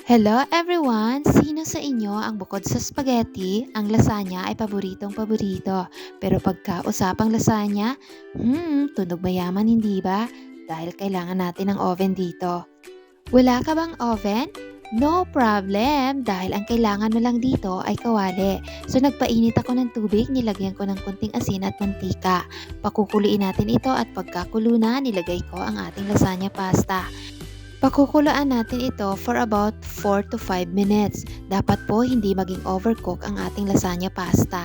Hello everyone! Sino sa inyo ang bukod sa spaghetti, ang lasagna ay paboritong-paborito? Pero pagka usapang lasagna, tunog mayaman hindi ba? Dahil kailangan natin ng oven dito. Wala ka bang oven? No problem! Dahil ang kailangan mo lang dito ay kawali. So nagpainit ako ng tubig, nilagyan ko ng kunting asin at mantika. Pakukuluin natin ito at pagkakulo na, nilagay ko ang ating lasagna pasta. Pakukuluan natin ito for about 4 to 5 minutes. Dapat po hindi maging overcook ang ating lasagna pasta.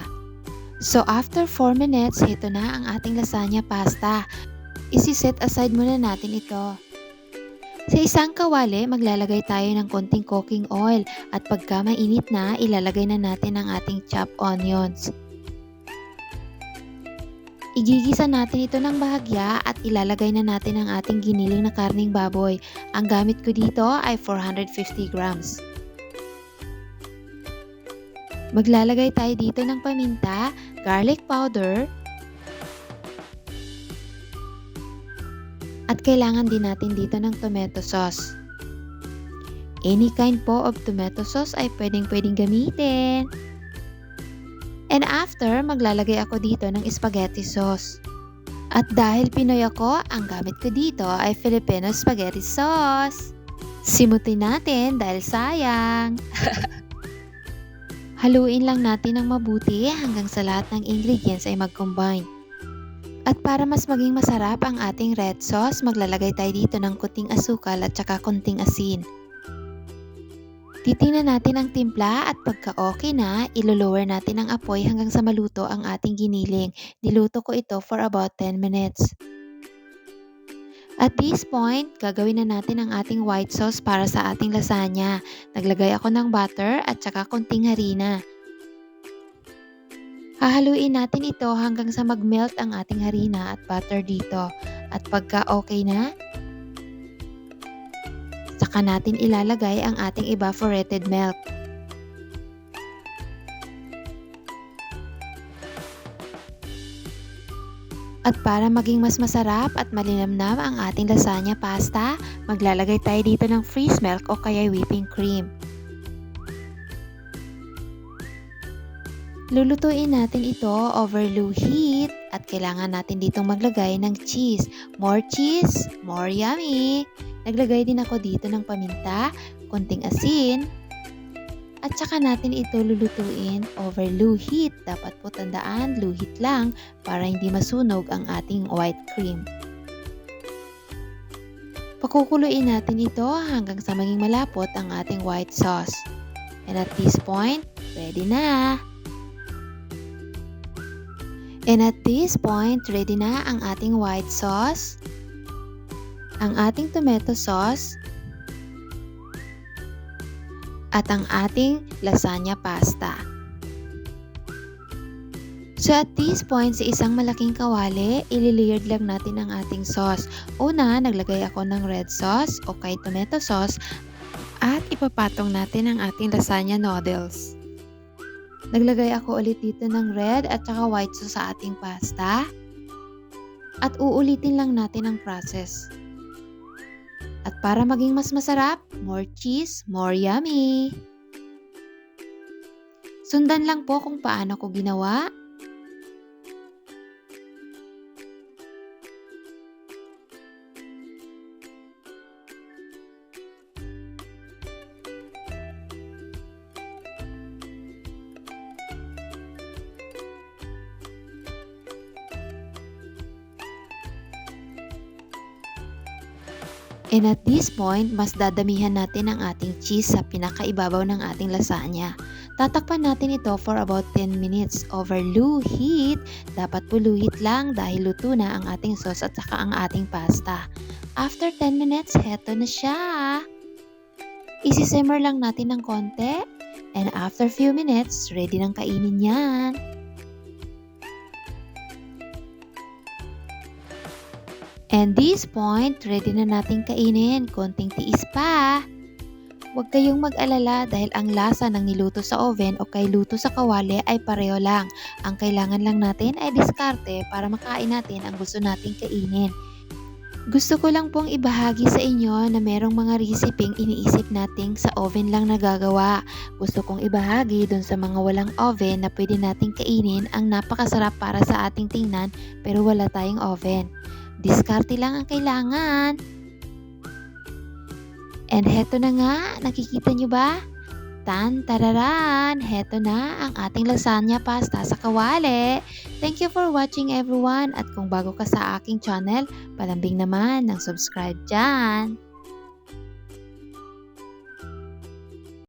So after 4 minutes, ito na ang ating lasagna pasta. Isi-set aside muna natin ito. Sa isang kawali, maglalagay tayo ng konting cooking oil at pagka mainit na, ilalagay na natin ang ating chopped onions. Igigisa natin ito ng bahagya at ilalagay na natin ang ating giniling na karning baboy. Ang gamit ko dito ay 450 grams. Maglalagay tayo dito ng paminta, garlic powder, at kailangan din natin dito ng tomato sauce. Any kind po of tomato sauce ay pwedeng gamitin. And after, maglalagay ako dito ng spaghetti sauce. At dahil Pinoy ako, ang gamit ko dito ay Filipino spaghetti sauce. Simutin natin dahil sayang. Haluin lang natin ng mabuti hanggang sa lahat ng ingredients ay mag-combine. At para mas maging masarap ang ating red sauce, maglalagay tayo dito ng kunting asukal at saka kunting asin. Titingnan natin ang timpla at pagka okay na, ilo-lower natin ang apoy hanggang sa maluto ang ating giniling. Niluto ko ito for about 10 minutes. At this point, gagawin na natin ang ating white sauce para sa ating lasagna. Naglagay ako ng butter at saka konting harina. Hahaluin natin ito hanggang sa mag-melt ang ating harina at butter dito. At pagka okay na, saka natin ilalagay ang ating evaporated milk. At para maging mas masarap at malinamnam ang ating lasagna pasta, maglalagay tayo dito ng freeze milk o kaya whipping cream. Lulutuin natin ito over low heat at kailangan natin ditong maglagay ng cheese. More cheese, more yummy! Naglagay din ako dito ng paminta, konting asin, at saka natin ito lulutuin over low heat. Dapat po tandaan, low heat lang para hindi masunog ang ating white cream. Pakukuluin natin ito hanggang sa maging malapot ang ating white sauce. And at this point, ready na! And at this point, ready na ang ating white sauce, ang ating tomato sauce, at ang ating lasagna pasta. So at this point, sa isang malaking kawali, ililayered lang natin ang ating sauce. Una, naglagay ako ng red sauce o kay tomato sauce at ipapatong natin ang ating lasagna noodles. Naglagay ako ulit dito ng red at saka white sauce sa ating pasta. At uulitin lang natin ang process. At para maging mas masarap, more cheese, more yummy! Sundan lang po kung paano ko ginawa. And at this point, mas dadamihan natin ang ating cheese sa pinakaibabaw ng ating lasagna. Tatakpan natin ito for about 10 minutes over low heat. Dapat po low heat lang dahil luto na ang ating sauce at saka ang ating pasta. After 10 minutes, heto na siya. Isi-simmer lang natin ng konti. And after few minutes, ready nang kainin yan. And this point, ready na nating kainin. Konting tiis pa. Huwag kayong mag-alala dahil ang lasa ng niluto sa oven o kay luto sa kawali ay pareho lang. Ang kailangan lang natin ay diskarte para makain natin ang gusto nating kainin. Gusto ko lang pong ibahagi sa inyo na merong mga resepeng iniisip nating sa oven lang nagagawa. Gusto kong ibahagi dun sa mga walang oven na pwede nating kainin ang napakasarap para sa ating tingnan pero wala tayong oven. Diskarte lang ang kailangan. And heto na nga, nakikita nyo ba? Tan tararan! Heto na ang ating lasagna pasta sa kawali. Thank you for watching everyone at kung bago ka sa aking channel, palambing naman ng subscribe dyan.